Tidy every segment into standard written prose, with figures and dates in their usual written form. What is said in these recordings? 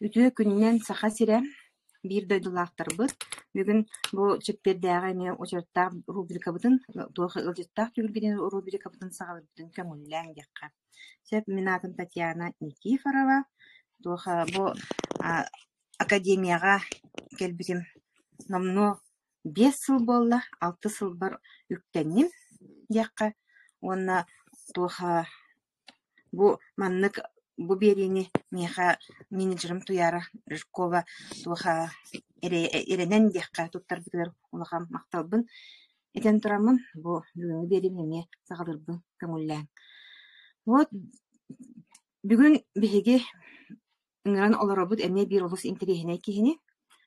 Ütüө күннен саха сирэ биир дойдулаахтарбыт. Бүгүн бу чеппердээҕэ эми очерттаах рубрикабытын, туох ылдьыттаах түгүлгүнэн рубрикабытын саҕалыбытын көҥүллээҥ диэххэ. Сеп мин атым Татьяна Никифорова. Туоха бу академияга келбитим номно 5 сыл болла, 6 сыл бар үктенним диэххэ. Онна туоха бу маннык бу берини меха менеджерым туяра Рыжкова туоха эренен диэххэ туттар битер улахам макталбын. Этен турамын бу бүгүнгү берини эмне сагалырбын көңүллээң. Вот бүгүн биһиги ыңыран олоробут эмне бир улус интересине кихини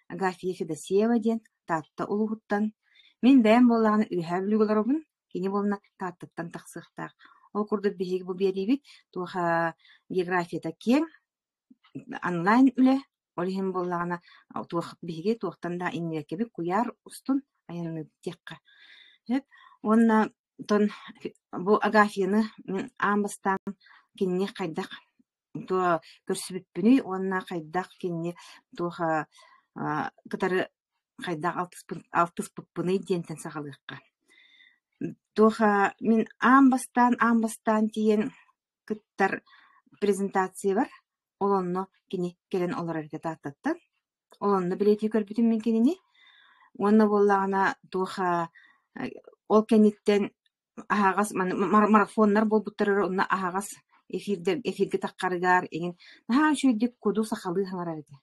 Агафья Федосеева диэн таатта улуһуттан. Мен бэм боллаганы үһәблүг олоробун, кини болна тааттыттан тахсыхтаах. Ол курдук биһиги бу берибит туоха географията кең онлайн үле олихин боллагана туох биһиги туохтан да иннекеби куяр устун аяны текка. Онна тон бу Агафьяны мен амбастан кинне кайдак туа көрсүбүппүнү онна кайдак кинне туоха кытары кайдак алтыспыппыны диентен сагалыакка. Туоха мен амбастан тиен кыттар презентация бар. Олонно кини келен оларга тааттаттан. Олонно билети көрбүтүм мен кинини. Онна боллагана туоха ол кениттен ахагас марафоннар болбуттар онна ахагас эфирге таккарыгар эгин наха шүйдик куду сахалы хаңарады.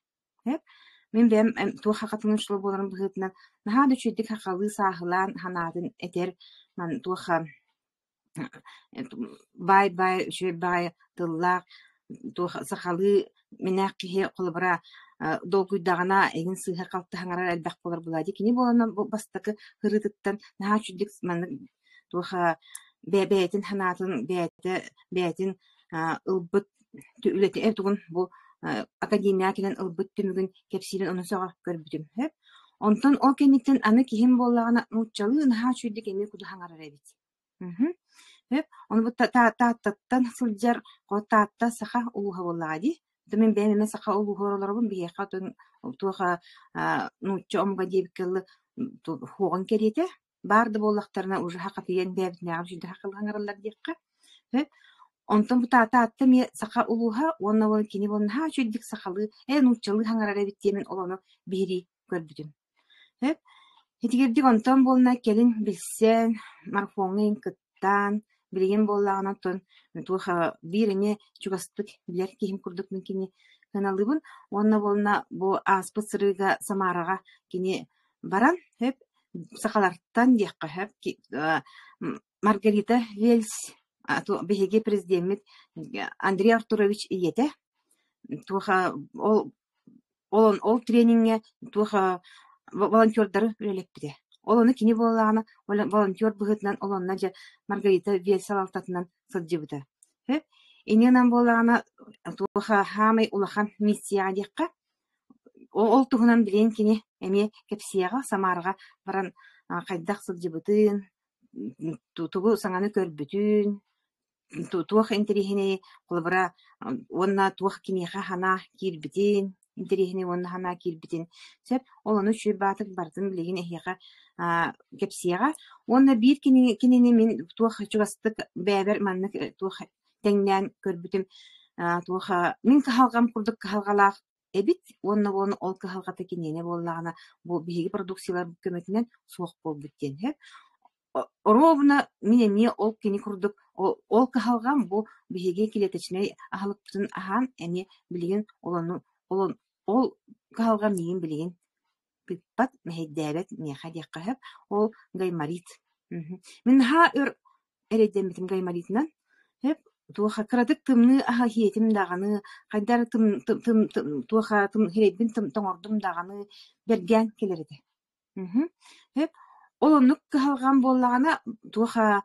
Мен бем туоха катынын шул боларын быгытынан наха да шүйдик хакалы сахылан ханатын этер ман туоха бай шүйбай тыллак туоха сахалы менакки колбара долгуйдагана эгин сыха калты хаңарар элбак болар булади кини болана бастакы хырытыттан наха шүйдик ман туоха бэбэтин ханатын бэтин ылбыт түлөтө этугун бу академия келен ылбыт түмүгүн кепсилин ону сага көрбүтүм. Онтон ол кенниттен аны кихим боллагана нуччалы наха шүйдик эми куду хаңарар эбит. Оны бу тааттан сылжар котаатта саха улуха боллагади. Мен бэме саха улуха олорбун бияка туоха нучча омга дебикелли хуган керете барды боллактарына уже хакатыен бэбитне абжиде хакылгаңаралар диекка. Онтон бу таатта ми саха улуха онна бол кини бол наха шүйдик сахалы нуччалы хаңарар эбит темен олону бири көрбүтүм. Хетигердик онтон болна келин билсен марафонын кыттан билген боллагана тон туха биреме чугастык билер ким курдук мен кини каналыбын онна болна бу аспыцырыга Самарага кини баран сахалартан диякка Маргарита Вельс биһиги президент Андрей Артурович иете туха ол тренингге туха волонтердары үлелеппите. Олону кини боллагана волонтер быгытынан олонна же Маргарита Вельс алтатынан сылжыбыта. Иненан боллагана туха хамай улахан миссия диякка. Ол тугунан билен кини эми кепсияга Самарага баран кайдак сылжыбытын тугу саңаны көрбүтүн туох интерихине колбара онна туох кинеха хана кирбитин интерихине онна хана кирбитин сеп олону шүйбатык бардын билеген эхига кепсияга онна бир кинени мен туох чугастык бэбер маннык туох теңнен көрбүтүм туоха мен кахалгам курдук кахалгалаах эбит онна болну ол кахалгата кинене боллагана бу биги продукциялар көмөтүнөн суох болбуттен ровно мне ол кини курдук ол кахалгам бу биги килетечне ахалыптын ахан эми билген олону ол кахалгам миин билген пиппат мехеддебет меха дяккахып ол гаймарит мен ха эредемитим гаймаритнан туоха кырадык тымны аха хиетим даганы кайдар тым туоха тым херебин тым тоңордум даганы берген келерди. Олонук кахалган боллагана туоха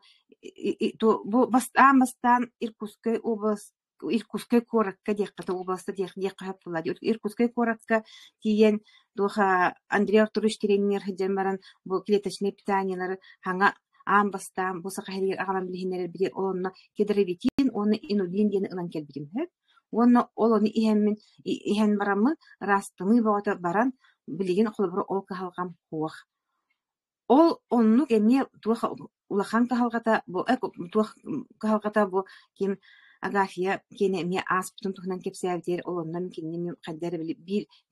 бу бастан Иркутской область Иркутской коракка диякката областта дияккахап буллади. Иркутской коракка тиен туоха Андрей Артурович тренер хеджен баран бу клеточный питаниялары хаңа амбастан бу сакахерер агалан билхинер биде олонна кедеребитин оны инулин дени ылан келбитим. Онна ол оны иһен бараммын, растымы боғата баран, билигин холбур ол кахалгам хуах. Ол оннук эми туох улахан кахалгата, туох кахалгата бу ким Агафья кене мне аспытын тухнан кепсәвдер, ол оннан кинне каддер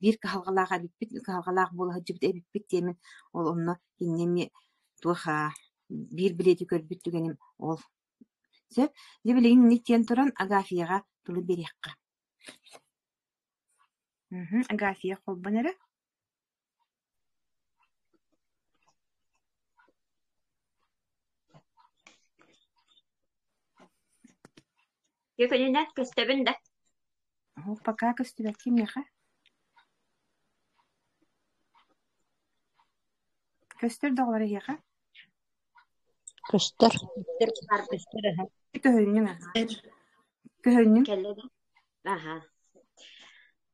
бир кахалгалага биппит, кахалгалаг була жибит биппит темен, ол онна кинне туха бир билети көрбүт түгеним ол. Сөп, дебилигин ниттен туран Агафьяга тулы берекка. Агафья холбанары. Kökününden köstebin de. Пока көстүбәт кимеха. Көстөр дагылары яха. Көстөр. Көһөннүң. Kelledi. Aha.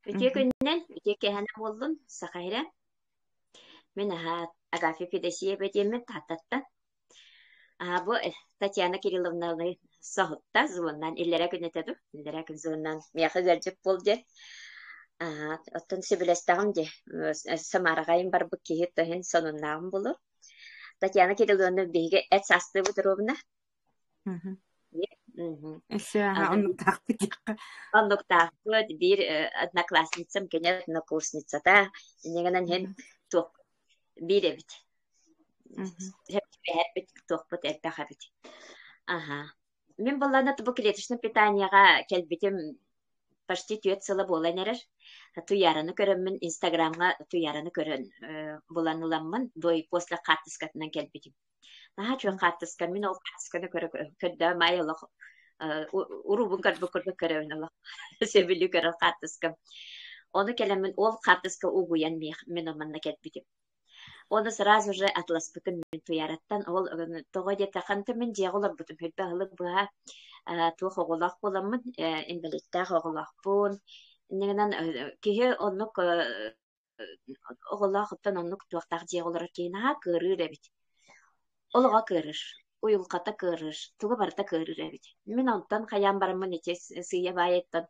Kökününden kökehene buldum sakayra. Мен Агафья Федосеева bediyemmen tatattan. Bu Татьяна Кирилловнаны сahutta звоннан иллерэ күнетеду. Иллерэ күн звоннан мияхы гәржеп болды. Оттон сөбілестағым де Самарағайым бар бұл кейі тохен сонуннағым болу. Татьяна Кирилловна бейге әт састы бұдыровна. Оннуктақпы бір одноклассницам, кене однокурсницата. Негенен хен тоқ бір әбіт. Әбіт тоқпыт әрбәқ әбіт. Мен болланы бұл клеточный питанияға кәлбетім почти 4 сылы болан әрір. Туяраны көріммін, Инстаграмға туяраны көрін боланыламын, дой после қаттыскатынан кәлбетім. Наға чуын қаттыскан, мен ол қаттысканы көрді май олық, ұрубын көрді көрін олық, сөбілі көрі қаттыскан. Оны кәлемін ол қаттыска уғуян мен оманна кәлбетім. Оны сразу же атласпытын мен туяраттан, ол тоға дет ақанты мен жеғылар бұтым, хөлбі ғылық бұға туық оғылақ боламын, инвалидтақ оғылақ бұн. Негенен кейі оннық оғылақ ұттан оннық туақтақ жеғылар кейін аға көрір әбет. Олыға көрір, уйылқата көрір, туғы барта көрір әбет. Мен онтан қаян барымын ете сүйе байеттан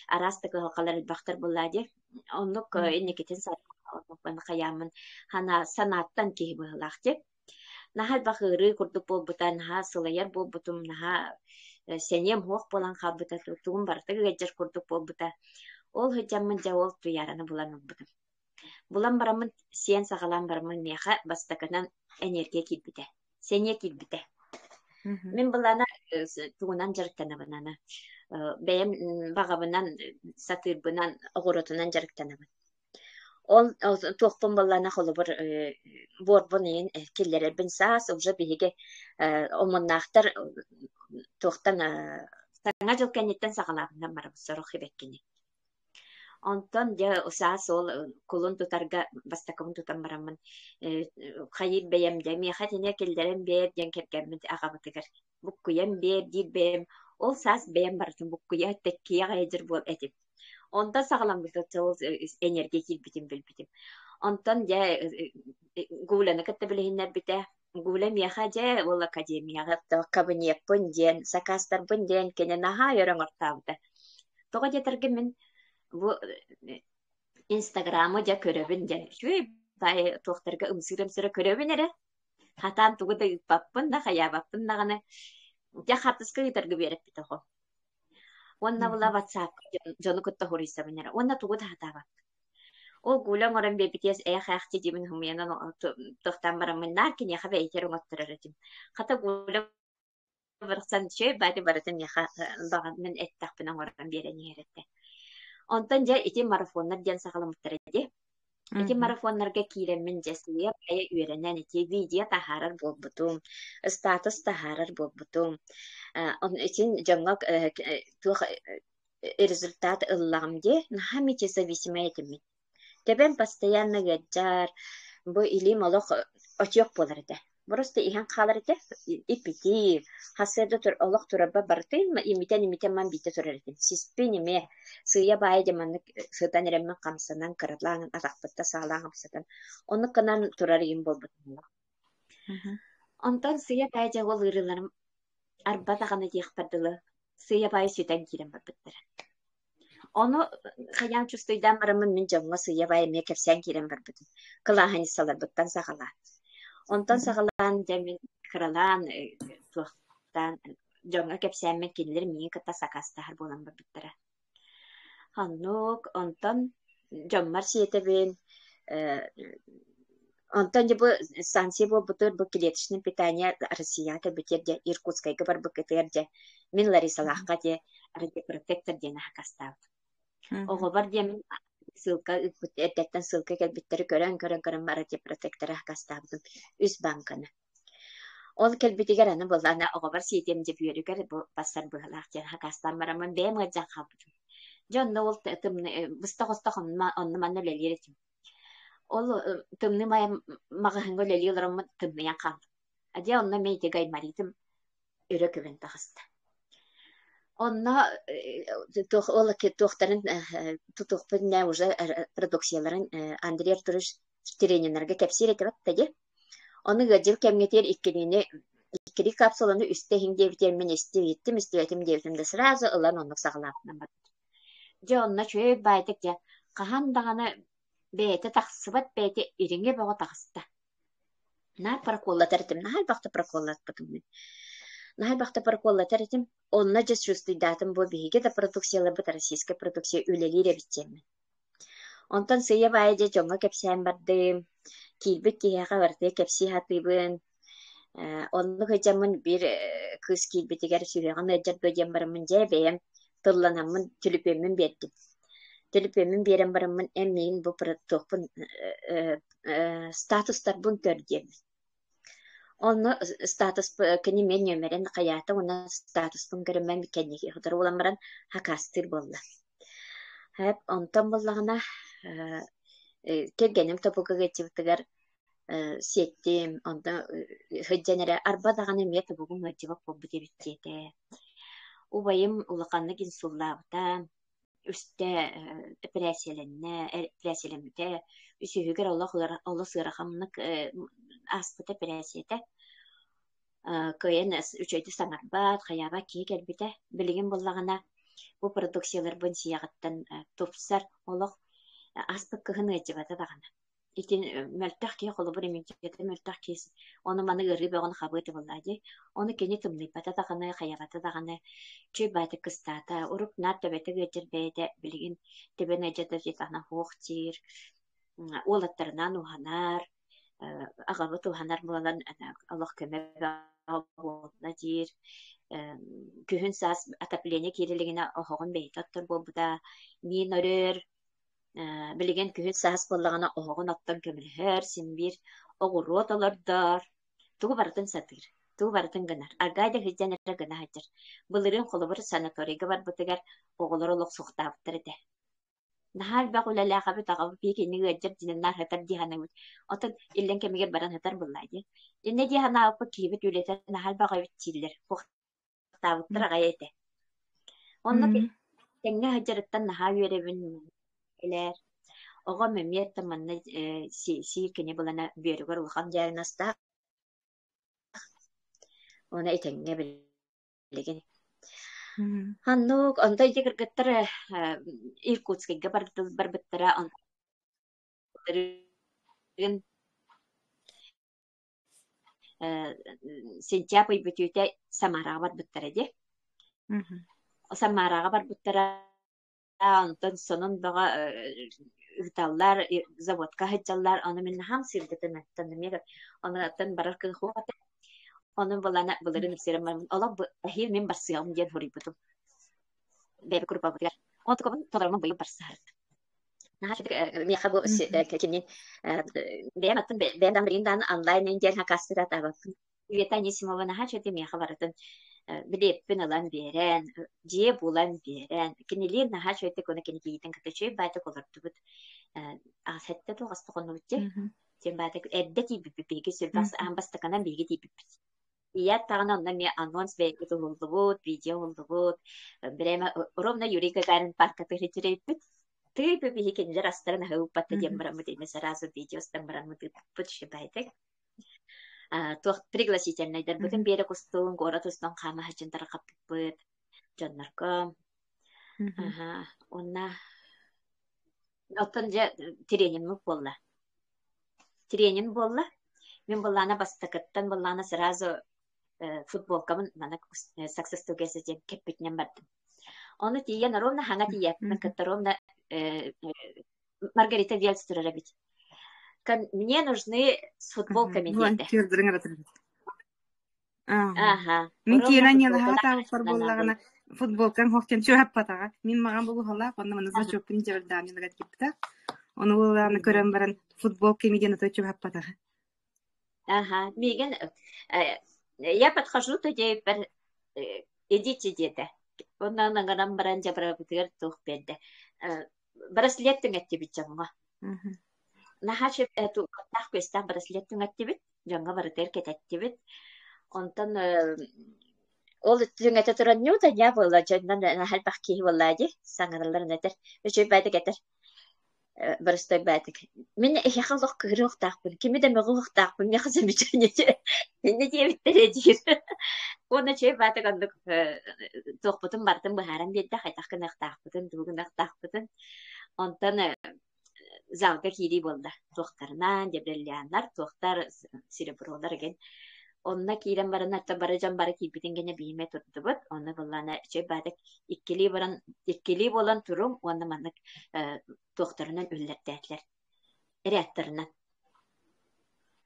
арастық қалар әлбақтар болады. Оннық енекетін сарқын қаямын хана санаттан кейі бұғылақ деп. Нахал бақыры күрдік бол бұтан, наха сылайар бол бұтым, наха сенем хоқ болан қабыта, туғын бартығы ғаджар күрдік бол бұта. Ол ғаджамын жа ол туяраны бұлан бұтым. Бұлан барамын, сен сағалан барамын меха бастақынан энергия келбіте. Сене келбіте. Мен бұлана туғынан жарықтана бұнана. Бәйім бағабынан, сатырбынан, ұғырытынан жарықтана бұн. Ол тоқпын боллана қолы бор бұнайын келдері бін саас, ұлжа бейге омыннақтар тоқтан саңа жыл кәнеттен сағалағынан барабы сұрық ебеккені. Онтон де саас ол құлын тұтарға бастақымын тұтан барамын. Қайыр бәйімде, меқатіне келдерін бәйір ден кергенмін ағабытығыр. Бұққүйен бәйір, дейір бәйім. Ол саас бәйім барытын бұққүйе тәккейе ғайдыр бол әдіп. Онтан сағалам бұтты ол энергия келбітім білбітім. Онтан де гуланы кітті білігінер біті. Гулы меха де ол академияға кабинет бұн ден, сакастар бұн ден, кені наға өрің ортауды. Тоға детіргі мен bu Instagram'ı ja köröbün ja. Şöyle bay tohtarga ımsırımsırı köröbün ere. Hatan tuğu da yutpappın da hayabapın da gana. Ja hatıskı gitargı berip bita ho. Onna bula WhatsApp jonu kutta horisa binere. Onna tuğu da hataba. O gulan oran bebites ayakti dimin humyanan tohtan baramın narkin ya habe iterim attırırım. Hatta gulan barsan şey bari baratın ya dağın men ettak binan oran bereni yerette. Ondan ja iti marafonlar jan sakalamıttır edi. Iti marafonlarga kiremin jasliye baya üyerenen iti video taharar bolbutum, status taharar bolbutum. Onun için jangak tuh результат ылламде нахамите зависимоетimi. Тебен постоянно гаджар, bu ilim olaq açıq bolardı. Burası ihan қаларыды, ипити, hasırda tur olaq turaba bartayım, imiten man bite turardım. Sispin ime, sığya bayi demanlık, sığdan eremmen kamsanan, kıratlağın, ataqbıtta sağlağın hapsatan. Onu kanan turarıyım bol butunla. Ondan sığya bayi de ol ırılarım, arba dağına diyak bardılı, sığya bayi süten giren barbıttıra. Onu hayal çüstüydem aramın min camına sıyya bay me kepsen kirem var bütün. Kıla hani salardıktan sağala. Ondan sağalan demin kıralan tuğdan camına kepsen me kinilir mi kata sakasta her bolan bir bittere. Hannuk ondan camlar siyete bin Онтон же бу станция бу бутыр бу клеточный питание Россия кебетер же Иркутская гыбар бу кетер же мен Лариса Лахка же радиопротектор же нахакастав. Ого бар же мен ссылка эттен ссылка келбиттери көрөн радиопротектор хакастабдым үс банканы. Ол келбитигер аны болана ого бар сиетем же бүйөрүгер бу басар быгалак же хакастан барамын бем гаджан хабдым. Жонно ол тымны быстагостагын онны манна лелеретим. Ол тымны мағahыңғы лелияларымы тымны яқам. Аде онна мейте гай маритим үрі көбен тағысты. Онна ол туқтарын тұтуқпын уже продукцияларын Андрей Артурыш тренинерге кәпсер етіп аттады. Оны ғадил кәмгетер иккілі капсуланы үсті хиңдевітер мен істеветім девітімді сразу ұлан онық сағылапынан барды. Же онна чөй байтық же қахан дағаны бәйті тақсыбат бәйті иріңе бәға тақсыда. Нахал проколлатар етім, нахал бақты проколлат бұтым мен. Нахал бақты проколлатар етім, онна жес жустыйдатым бұл бейге да продукциялар бұт российская продукция өлелер әбітсемін. Онтан сыя бәйі же жоңа кәпсән барды, кейбіт кейаға барды кәпсі хатыбын. Онны ғыжамын бір күз кейбітігер сүйеған әджар бөден барымын жә бәйім тұлланамын түліпемін бердім. Телепемин берен барымын эммейин бу тоқпын статустар бун көрдем. Оны статус кини мен нөмерен каята уна статус бун көрөмөн кенеге хыдыр уламаран хакастыр болла. Хеп онтан боллагына келгеним топуга гечиптигер сеттим онда хыджанера арба даганы мет бугун гечип болбу дебиттете. Убайым улаканны гинсуллабыта üstte preselenmete üsühüger Allah sığıraxamlık aspıta presete köyün üçöydü sanarbat xayaba ki gelbite bilgin bollağına bu produksiyalar bun siyaqattan topsar olaq aspık kıhını ecibata dağına itin möltaq ki qolu bir emintiyete möltaq kes onu manı gırgı beğen xabıtı bolladı onu keni tımlıypata dağına xayabata dağına çöy batı kıstata urup nar tebete geçir beyde bilgin tebene eceta jetana hoğtir olatlarından uhanar ağabıt uhanar bolan Allah kömebe olna dir kühün sas ataplene kiriligine oğun beytattır bu da min örür bilgen kühün sas bollağına oğun attan kömülher simbir oğurot alardar tuğu barıtın satır tuğu barıtın gınar argayda hıccanera gına hacır bılırın kolubur sanatoriga var butıgar oğulur oluk soğutavıttır ede nahal baqula laqabı taqabı peki ni gıcır dinler hatar dihana güt otan illen kemiger baran hatar bullaydı dinne dihana apı kibit ületer nahal baqa bitçiller soğutavıttır gayete onu tenge hacırıttan nahal verebin eler oğa memiyet tamanna si kene bulana biyergar ulğan jarnasta ona itenge bilegen Hannuk onda jigir gittara Irkutskga barbittara onların sentябрь bütüte Samaraga barbittara de. O Samaraga barbittara ondan sonun baga ıgtallar zavodka hıcallar onu men ham sirdetem tanımıyor. Ondan barar kı hoğat onun balana bulurum serum Allah ahir men barsıyam diye hoributum. Bebe grupa butigar. Onu tukabın todarma boyu barsar. Nah mi xabu kini ben atın ben birinden online indir hakastırat abapın. Vietan isimova nah çete mi xabaratın bilip alan beren diye bulan beren kiniler nah çete konu kini giyden kataçı bayta kolurdu but. Asette to gastı konu bitti. Sen bayta eddeki bir sülbas ambastakanan bilgi tipi. İyi tağına onda mi anons belki oldu video oldu bireme rovna Yuri Gagarin parka tehcireypit tüy bir ikinci rastlarına hıpatta jembaramı değil mesela razı videos tambaramı put şibaytek tuh пригласительныйдар bütün bir yere kustun gora tustan kama hacın tara kapıp jonlarka Ага, онна оттон же тренинг болла. Тренинг болла. Мен боллана бастакыттан боллана сразу футболкамын мана саксыс тугесе деп кеппитнен бардым. Оны тиен ровно ханга тияктын кытта ровно Маргарита Вельстер бит. Мне нужны с футболками дети. Волонтердерин аратыр. Ага. Мен Ровно киена нела футболка хата фар боллагана футболкан хоктен чөп патага. Мен маган булу хала, онда мана значок принтер да мен гат кипта. Оны уланы көрөм баран футболка медиана чөп патага. Ага. Миген я подхожу тоді бір идите деді. Ондан аңарам баран жабыра бітігер тух берді. Браслеттің әтті бит жаңға. Нахачып эту каттах көстен браслеттің әтті бит. Жаңға барытер кетәтті бит. Онтан ол түн әтті тұран не одан я болла. Жондан хәлбақ кейі болла ди. Саңырыларын әтір. Өшөй бәдік әтір. Барыстой бәдік. Мен яқылық көрі ұқтақпын. Кемі де мәғыл ұқтақпын. Не қызым бітіне де. Не дебіттері дейір. Оны чөй бәдік ондық тоқпытын бартын бұхаран беді. Қайтаққын ұқтақпытын, туғын ұқтақпытын. Онтан залга кири болды. Тоқтарынан, дебрелианлар, тоқтар серебролар еген. Онна кирен баран атта бары жан бары кирбитин гене бийме турду бут. Онна буллана чөй бәдік иккили болан турум, онна маннык тоқтарынан үлләттәтләр. Ряттарынан.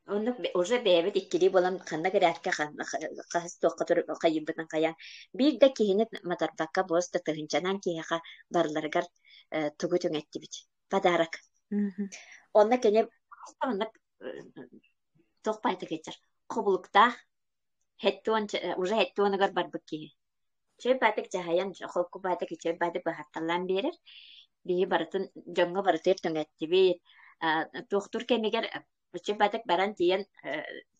Онна уже бәбет иккили болан қанна рятка қас тоққа турып кайыбытын каян. Bir de киһинет матардакка боста тыгынчанан киһака барларгар тугу төңәтти бит. Подарок. Онна кене онна тоқпайты кетер. Кубулукта уже хеттуанагар барбыкки. Чөй бәдік жахаян холку бәдік чөй бәдік бахатталан берер. Бии барытын жоңга барытыр төңәтти бит. Тоқтур кемегер чөй бәдік баран тиен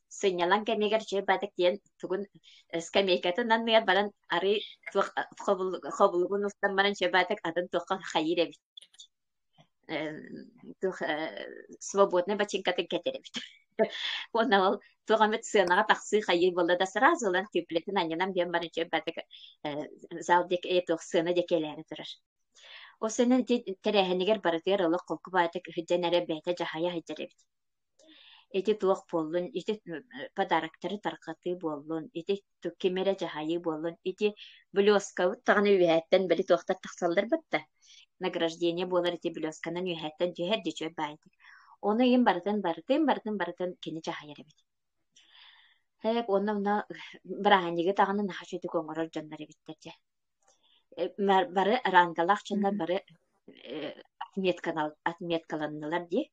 сынялан кемегер чөй бәдік тиен тугун скамейкатын нанмыгар баран ары хобулугун устан баран чөй бәдік атын тоққа хайыр бит. Свободный ботинкатын кетеребит. Онна ол тоғамет сынаға тақсы хайыр болды да сразу олан тюплетін анянам бен барын чөп бәдік залдек тоқ сыны декелері тұрыр. О сыны тәрәхінігер барытыр олық қолқы бәдік хүдден әрі бәйті жахая хайдеребит. Эти тоқ болын, эти подарактары тарқаты болын, эти кемере жахайы болын, эти блёска тағаны үйәттен білі тоқтар тақсалдар бітті. Награждение болар эти блёсканан үйәттен жүйәр де чөп бәйдік. Оны ем бартын кені жахайыр бит. Хәп онна браһаньыгы таганы нахачыты коңорор жаннар биттерде. Бары рангалах чандар бары отметкаланнылар ди.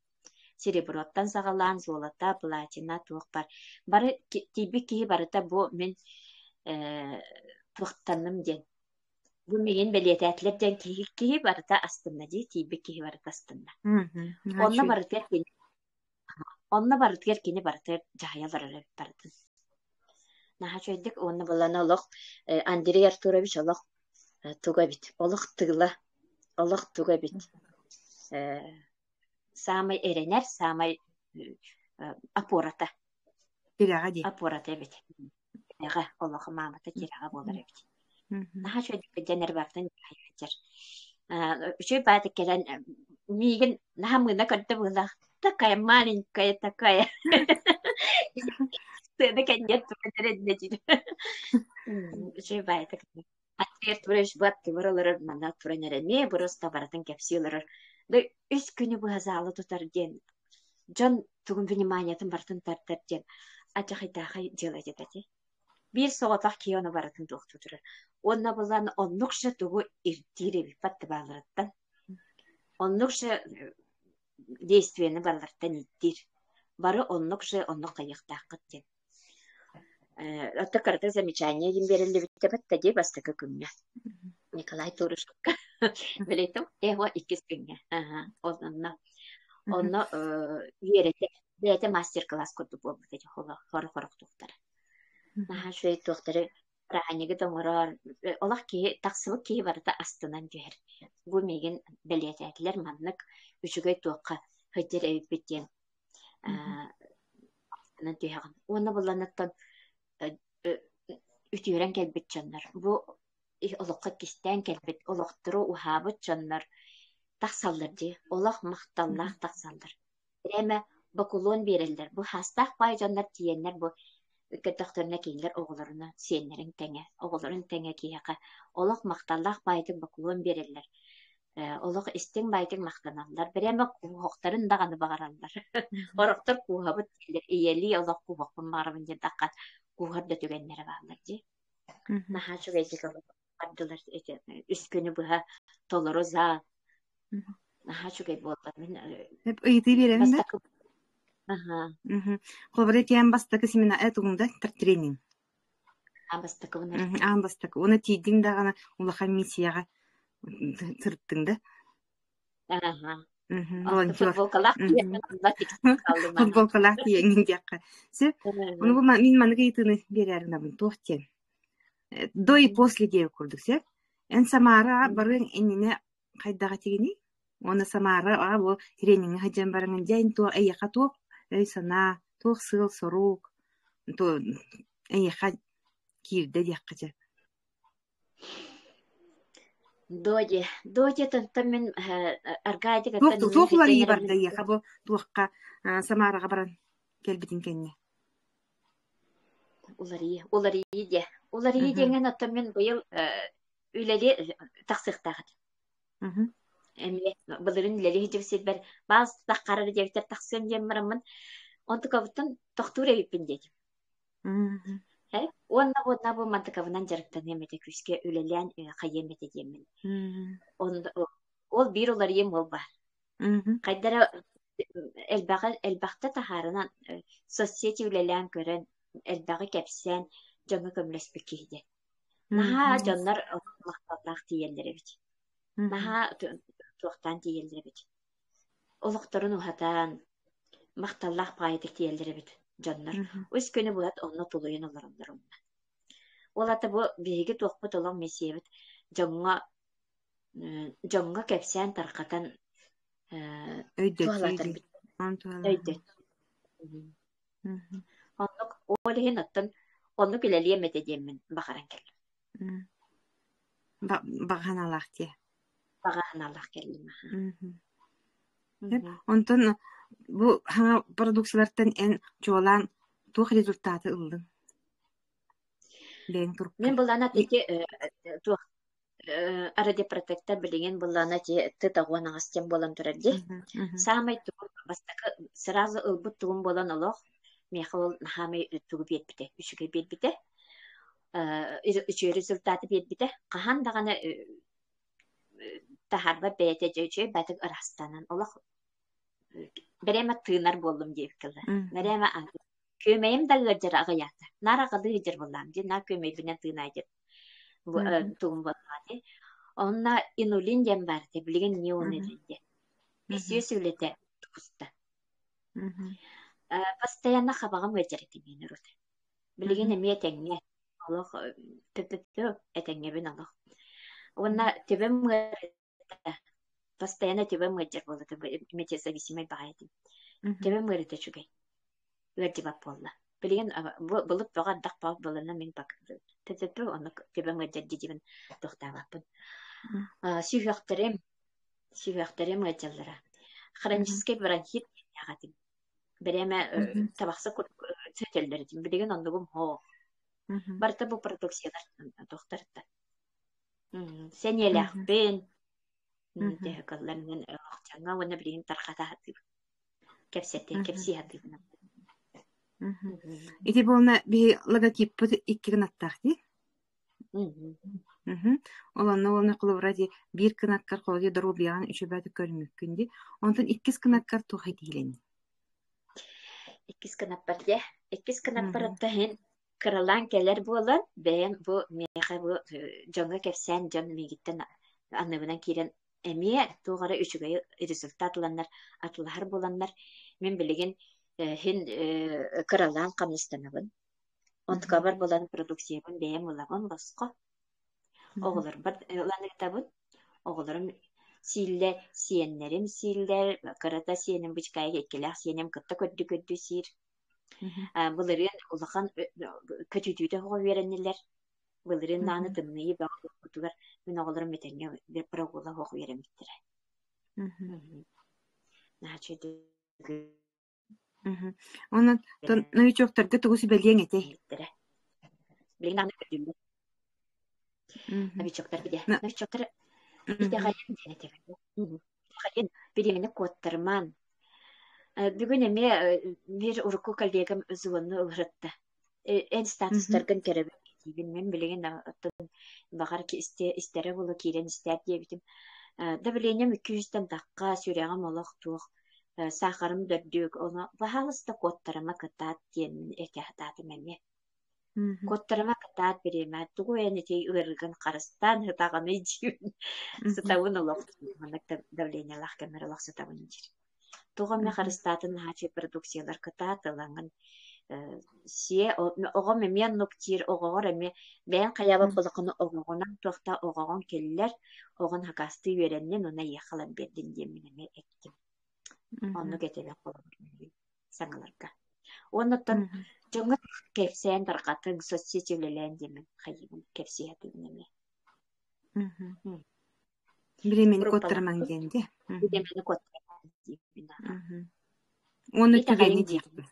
Сереброттан сагалан, золота, платина тук бар. Бары тиби ки барыта бу мен туктанным ден. Бу меген белетәтләр ден ки барыта астында ди, тиби ки барыта астында. Онна барытыр кини барытыр жаһаялар бардын. Нахачойдык онна балана олох Андрей Артурович олох туга бит. Олох тыгла. Олох туга бит. Самый эренер, самый апората. Тирага ди. Апората бит. Яга олох мамата тирага болар бит. Нахачойдык денер бартын жаһаялар. Үчөй бәдик келен миген нахамына көрдө була. Такая маленькая, такая. Ты наконец-то потеряли. Живая такая. Атер туреш батты варалар мана туренереме просто баратын кепсилер. Да үс күнү бу азалы тутар ден. Жан тугун вниманиятын бартын тартар ден. Ачахайтахай делать это. Bir soğutak kiyonu barатын доктор. Онна булан оннукша тугу иртире патты балараттан. Оннукша действияны баларттан иттир. Бары оннукша оннук кайыктакыт ден. Отта карта замечание им берилди биттебетте ди бастакы күнне. Николай Турышев. Билетим, эго 2 күнне. Онна үйрете мастер-класс көрдү болду деди хорох доктор. Шөй доктор раханеге доңорор олах ки таксыбы ки барда астынан жер. Бу меген билететлер маннык үчүгөй тоққа хөтер эбит битен. Астынан түйгөн. Оны булланаттан үтүрен келбит жандар. Бу олоққа кистен келбит олоқтыру ухабыт чоннор тахсаллар ди олох макталлах тахсаллар эме бакулон берелдер бу хастах бай жоннор тиеннер бу көттөхтөрүнө кейлер оголоруна сиеннерин теңе оголорун теңе кияка олох макталлах байтык бакулон береллер олох истин байтык мактаналлар береме куохтарын даганы багараллар ороктор куохабыт келер иели олох куохпун барабын же дакка куохарда түгеннери баалар ди наха чугайдык ардылар үскүнү буха толору за наха чугай боллар мен Hep ıyıtı verelim de. бастакы аха Kolbara tiyan bastakı semina etugunda trенинг. бастакы бунар Ан бастакı. Onu tiydim dağına ulağa misiyaga tırttın da. аха Волонтер. футболкалах калдым Futbolkalar tiyan diyakka. Sö, onu bu min manıga ıyıtını bererine bunu tohtiyan. До и после diye kurduk sö. En Samara barın enine kaydağa tigini. Onu Samara bu trенинг hacam barın jayn to ayaka to sana to sıl soruk. To ayaka kirde diyakka. Доде тантан мен аргайдык Туохлар ии барда яха бу туохка Самарага баран келбитин кенне. Улари деген аттан мен быйыл үлели таксыктагы. Эми былырын үлели хижибсет бер баз таккарыр дебитер таксын жеммарамын. Онту кабыттан тохтура биппин дедим. Онна бу мантыкабынан жарыктан эмете күскө үлелен кайемете демин. Ол бир улар ем ол бар. Кайдара элбакта тахарынан соцсети үлелен көрөн элбагы кепсен жаңы көмлөспүк кийди. Наха жоннор макталлах тиелдери бит. Наха туактан тиелдери бит. Олукторун ухатан макталлах пайдык тиелдери бит. Жоннор өз күнү булат онно тулуйун олороннор. Олата бу биги туакпут олон месиебит жоңга кепсен таркатан туалатар бит. Өйдөт. Оннук олиһин оттон оннук илелие метедемин бахаран кел. Баганалах те. Баганалах келдим. Онтон bu hana продукциялардан en çoğalan tuğ результаты ылдың. Мен булана теке тух араде протектор билеген булана те тытагуан астем болан турарди. Самай тух бастакы сразу ылбыт тугун болан олох. Мехол хамай тугу бетбите, үшүгө бетбите. Үчө результаты бетбите. Кахан даганы тахарба бете жөчө батык ырастанан олох береме тыынар болдум деп кылды. Береме көмейим дагы жарага ята. Нара кады жер болдам. Жана көмейбинен тыынай деп. Тугун болду. Онна инулин дем бар деп билген не оны dedi. Бесиө сөйлете тукуста. Постоянно хабагам өчөрөт мен өрөт. Билген эме теңне. Аллах тететте этеңне бен Аллах. Онна тебем постоянно тебе мыджер болду. Мете зависимый багайдым. Тебе мырыта чугай. Өрди бап болду. Билген булып бага дак бап болуна мен бак. Тететте оны тебе мыджер дидибин токтабаппын. Сүйөктөрүм мыджерлара. Хронический бронхит ягатым. Береме табакса сөтөлдөрдүм. Билген ондугум хо. Барта бу продукциялар доктарда. Сен элахпен Дехкалларнын жаңа оны билген тарқата хатып. Кепси хатып. Ити болна би логотип иккигин аттахти. Олонна кылыбыради бир кынаккар колоди дорубиян үчөбөтү көрмөккүнди. Онтон иккис кынаккар тухай дийлени. Иккис кынакпарда хен кыралан келер болар. Бен бу меха бу жаңа кепсен жан мегиттен анныбынан кирен эмие тугара үчүгөй результатланнар атлар боланнар мен билеген хин кыралан камныстанабын онтка бар болан продукциябын бэм улаган баска оголор бар ланытабын оголорум силле сиеннерим силлер карата сиенем бычкай экелах сиенем кытта көддү сир булырын улаган көтүдүдө го береннелер булырын наны тымны тугар мен оголорум метенге бир прогула хох беремиттер. Наче Онан новичоктарга тугус белең этей. Блин, аны көтүм. Новичоктар биде. Новичоктар ите хайын денетек. Хайын биремени коттарман. Бүгүн эме бир урку коллегам звонну ырытты. Эн статустарган керебек кийин мен билеген аттан багар ки истере болу кирен истер дебитим. Да биленем 200 дакка сүрәгә молох тух. Сахарым дөрдүк, оны баһалыста коттарыма кытат диен этехтаты менне. Коттарыма кытат береме, тугу энетей ыргын карыстан хытаганы дибин. Сытабын олох, манакта давление лахкамер олох сытабын дир. Тугу ме карыстатын хачи продукциялар кытат аланган се ого мен ноктир огогор эме бен каяба болокуну огогонан тохта огогон келлер огон хакасты береннен уна яхалап бердин демине эктим. Онну кетелек болом саңаларга. Оннотон жоңга кепсен таркатын соцсетилелен демен хайым кепсиятын неме. Биремени коттарман денди. Биремени коттарман денди. Onu tügeni diyekti.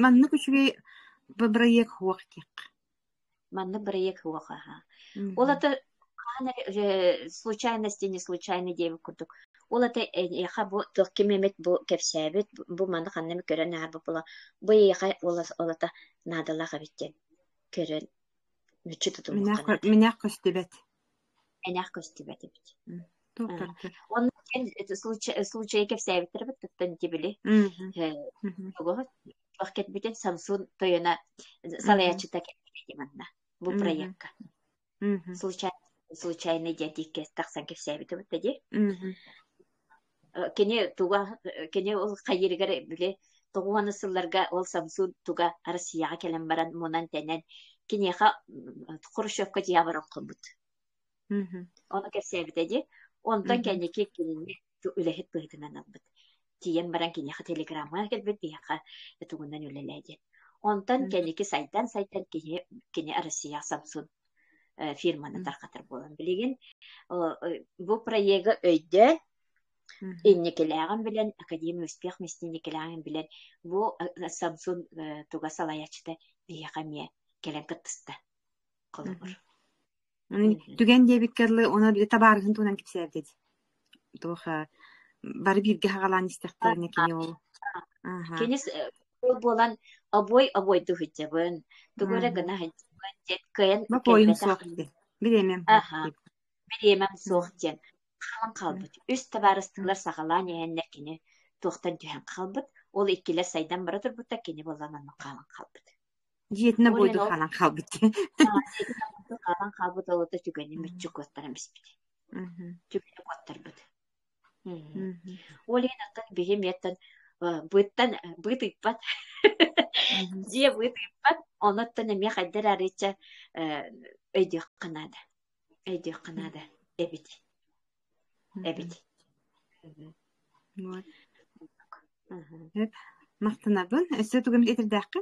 Manны күчүгей быбырайек хуак дiyek. Манны бырайек хуак, ага. Ол это случайности, не случайны деп күрдүк. Ол это яха бу токкемемет бу кепсәбет, бу манны ханнем көрән арбы була. Бу яха ол это надалага биттен. Көрән мүчү тутулган. Менә көстебет. Энәк көстебет бит. Токтарды. Он случай кепсәбеттер бит туттан тибили. Вакыт битен Samsung тоена салаячыта кетмәннә. Бу проектка. Случайный дядьки таксан кепсәбеттер бит ди. Кене ол хайыргар биле туганы сылларга ол Samsung туга Россияга келен баран монан тенен кинеха Хрущевка диабаран кылбыт. Оны кепсәбетте ди. Онтан кенеке кинене үлехет быйтынан албыт. Тиен баран кинеха телеграмма келбет дияха тугундан үлеләде. Онтан кенеке сайттан кине Россия Samsung фирманы таркатыр болан билеген. Бу проекты өйдө иннекеләгән белән Академия успех местенекеләгән белән бу Samsung туга салаячты дияха ме келен кытысты. Кылбыр. Түген дебиккерлы оны биле табарыгын тунан кипсәбде. Тоха бары бирге хагалан истәхтерне кине ол. Кенес болан обой тухытыбын. Тугыра гына хәҗбен дет кыен. Бакойын соқты. Биремем. Биремем соқтен. Халан калбыт. Үст табарыстылар сагалан яһәннәр кине тохтан түһән калбыт. Ол иккеләр сайдан бара торбутта кине болганнан калан калбыт. Жетіне бойды халан калбыт. Халан калбыт олыты түгәне мүчү коттарым биспит. Түгәне коттар бит. Олен аттан бегеметтен бытыппат. Дие бытыппат. Онаттан эме хәддер арыча өйдек канада. Эбит. Вот. Мактанабын. Эссе түгәм этердәккә.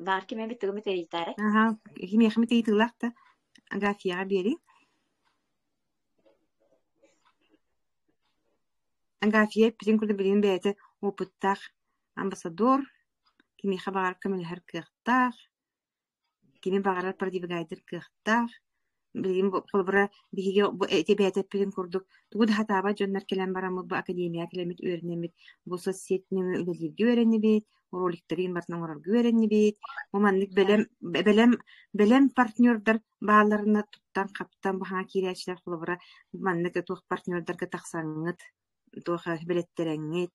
Бар кеме бит түгәм эйтәре. Кеме хәмит эйтеләкте. Агафия бери. Агафия пирин күрдә билен бәйте опыттак амбассадор. Кеме хабар камил һәркәхтак. Кеме багарар продвигайдер кәхтак. Билен колбара биге бу этебәте пирин күрдүк. Тугы хатаба җоннар келән барамы бу академия келәмит өйрәнәмит. Бу соцсетне үлелерге өйрәнәбит. Роликтерин бартынан орарга өйрәнәбит. Моманлык белем партнердар бааларына туттан каптан баһа кирәчләр колбара. Моманлык тух партнердарга таксаңыт. Туха билеттерәңет,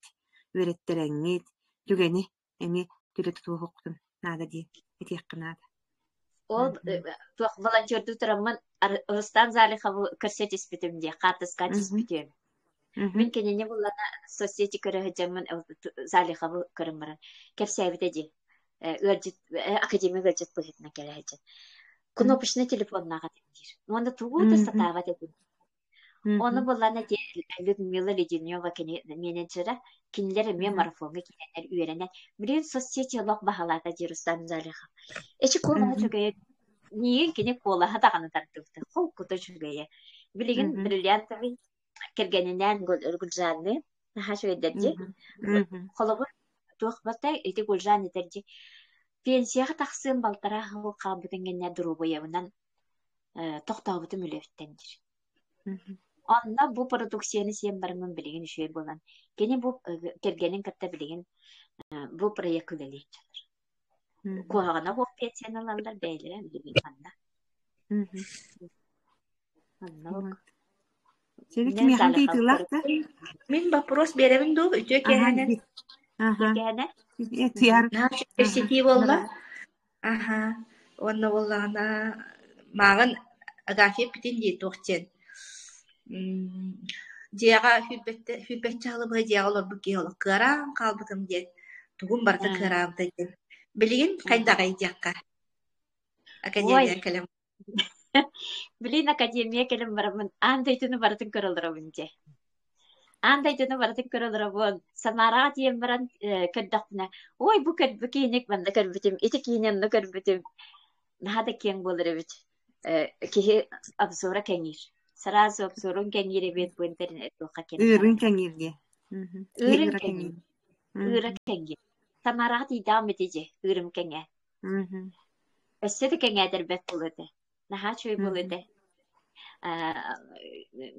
өйрәттерәңет. Түгәне эми төле туту хуктын. Нада ди. Этеккенада. Ол тух волонтерду тараман Рустам Залихов көрсөт испитимде, катыскан испитим. Мен кенене буллана соцсети көрәҗәммен Залихов көрәммәрен. Кепсәбите ди. Үрҗит академия үрҗит булытна келәҗә. Кнопочный телефонна гатыр. Монда тугы да сатават ди. Onu bulana de Людмила Леденева менеджера кинилер эме марафонга кинелер үйренен. Билин соцсетиялык баһалата Рустам Залиха. Эчи кола чөгөй Ниген кини колаһа даганы тартыбыты. Хол кута чүгәйә. Билеген бриллиантовый кергәненән Гүлҗанны наһа шөйдәрҗи. Холобы тухбата эти Гүлҗанны тәрҗи. Пенсияга тахсын балтара хол кабытынгәннә дурубыябынан тохтабыты мүләфтәндир. Анна бу продукцияны сен бармын билеген шөй булган. Кини бу кергәнен катта билеген бу проект үлеләйчәләр. Куагана бу пенсияналар бәйләре билеген анна. Мен вопрос беремин ду үтө кеһенен. Университет онно боллана магын агафип битин ди тохтен. Диага хүбет чалыбы диаголор бу кеолок кара калбытым дет. Тугун барда карабыта дет. Билген кайдагай диакка. Академия келем. Билин академия келем барамын. Андайтыны бартын көрөлөрөбүнче. Андайтыны бартын көрөлөрөбүн. Самара дием баран кырдакна. Ой бу кийинек банда көрбүтүм. Ити кийинен көрбүтүм. Нада кең болор бит. Кихи обзора кеңир. Сразу обзорун кеңире бет бу интернет тока кен. Ырын кеңирге. Ырын кеңир. Ырын кеңир. Самара дидам битеже. Ырым кеңе. Өссөдө кеңедер бет болду. Наха чөй болду.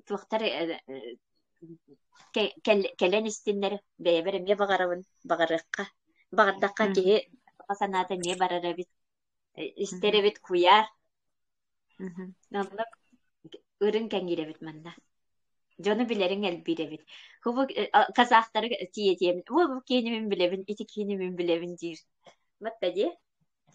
Туктар келен истиннер бебер ме багарыкка. Багардакка ки саната не барара бит. Истере бит куяр. Намлык ырын кеңире бит манда. Жону билерин элбире бит. Хубу казахтары тиетем. Бу кенемен билебин, ити кенемен билебин дир. Маттади.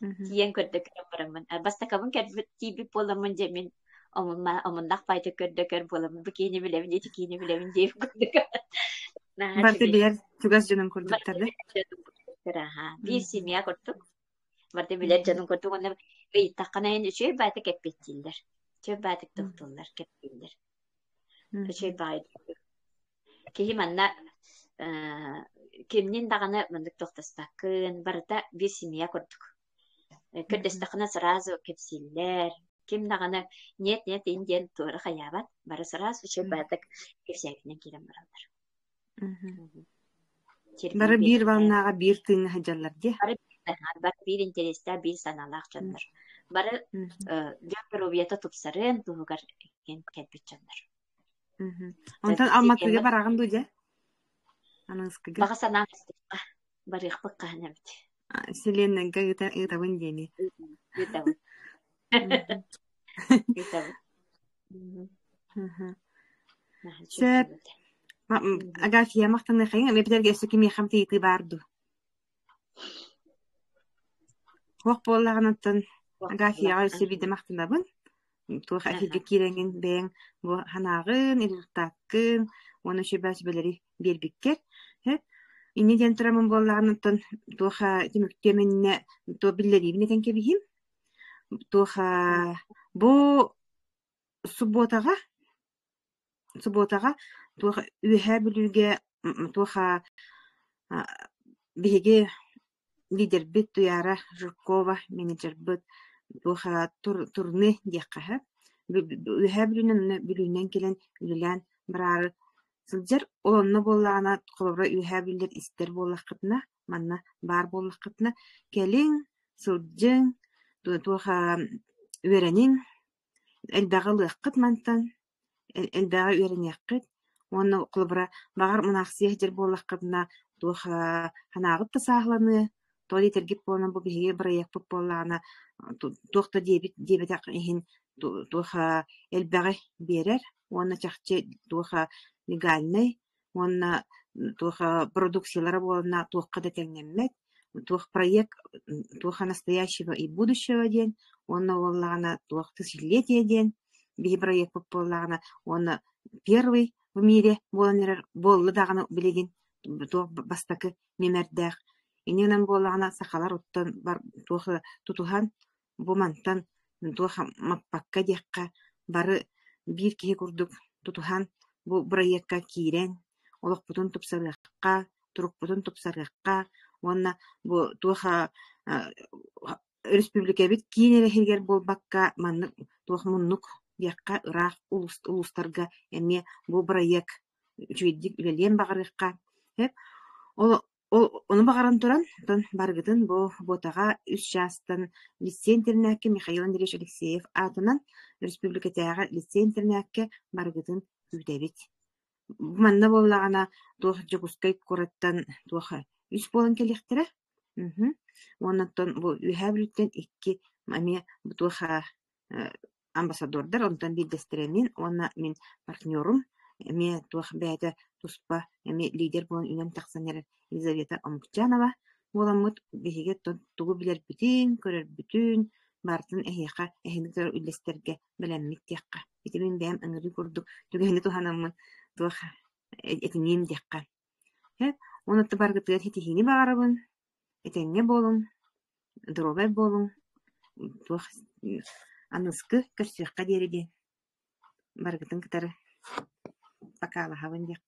Тиен көрдөк барамын. Бастакабын кәрбит тиби боламын жемин. Омундак пайты көрдөкөр боламын. Бу кени билебин, ити кени билебин деп көрдөк. Барты билер тугас жөнүн көрдөктөрдү. Bir семья көрдүк. Барты билер жөнүн көрдүк. Аны ыйтакана энди чөй баты кеппеттилер. Чөй баты токтоллар кеппеттилер. Чөй бай. Кеһи манна кемнен даганы мындык токтастакын барта bir семья көрдүк. Көрдөстакына сразу кепсиллер. Кем даганы нет инден туры хаябат. Бары сразу чөй баты кепсәкенен кирен баралар. Бары бир ваннага бир тыйны хаҗаллар ди. Бары бир интереста бир саналак жандар. Бары дөкөрөбията тупсарын тугар кен кеппет жандар. Онтан Алматыга барагын ду Аныңскыга. Бага санаңыстыкка барык баккана бит. Селенненге ытабын дени. Ытабын. Сеп Агафия мактаны хайын мебтерге сөкеме хамты ити барды. Хок боллаганын Агафия себиде мактанабын. Тух афиге киренген бен бу ханагын илтаккын оны шебас белери бербиккер. Инеден турамын боллаганын туха тимүктеменне то биллери бинетен кебихим. Туха бу субботага туха үһә билүгә туха биге лидер бит туяра Жукова менеджер бит туха турны дияққа үһә билүнен келен үлән барар сылжар онны боллагана колобра үһә билер истер боллакытна манна бар боллакытна келин сылжың туха үөренин элбагалыккыт мантан элбага үөреняккыт оны колобра багар мунаксия жер боллакытна туха ханагыт тасагланы толи тергип болна бу биге проект боллагана тухта дебет акын туха элбага берер оны чакчы туха легальный оны туха продукциялары болна тухка да теңнемет тух проект туха настоящего и будущего ден оны боллагана тух тысячелетия ден биге проект боллагана оны первый в мире боллы даганы билеген тух бастакы немердах иненен боллагана сакалар оттон бар туха тутухан бу мантан туха маппакка декка бары бир кие курдук тутухан бу проектка киирен олохпутун тупсарыакка турукпутун тупсарыакка уонна бу туоха республикабит киинере хиргер болбакка маннык туох муннук диакка ыраах улустарга эми бу проект үчүйдик үлелиен багарыкка Оны бағаран туран, баргытын бу ботага 3 жастан лицей интернатке Михаил Андреевич Алексеев атынан республикатяга лицей интернатке баргытын күтәбит. Манна боллагана туох жогускай кораттан туоха 3 болан келехтере. Оннан бу үһәблүттен 2 маме туоха амбассадордар онтан билдестеремин, онна мен партнерум эме туох бәйдә туспа эме лидер болан үнен тахсанер Елизавета Омукчанова боламыт биһиге тугу билер бүтүн көрөр бүтүн бартын эхиха эхинтер үлестерге белеммит тиякка битимин бәм ыңгыры курдук түгәне туханаммын туох этиним тиякка оны табаргытыр хитихини багарабын этеңге болун дробай болун туох аныскы көрсөккә дереди баргытын кытары Покала хавын дек.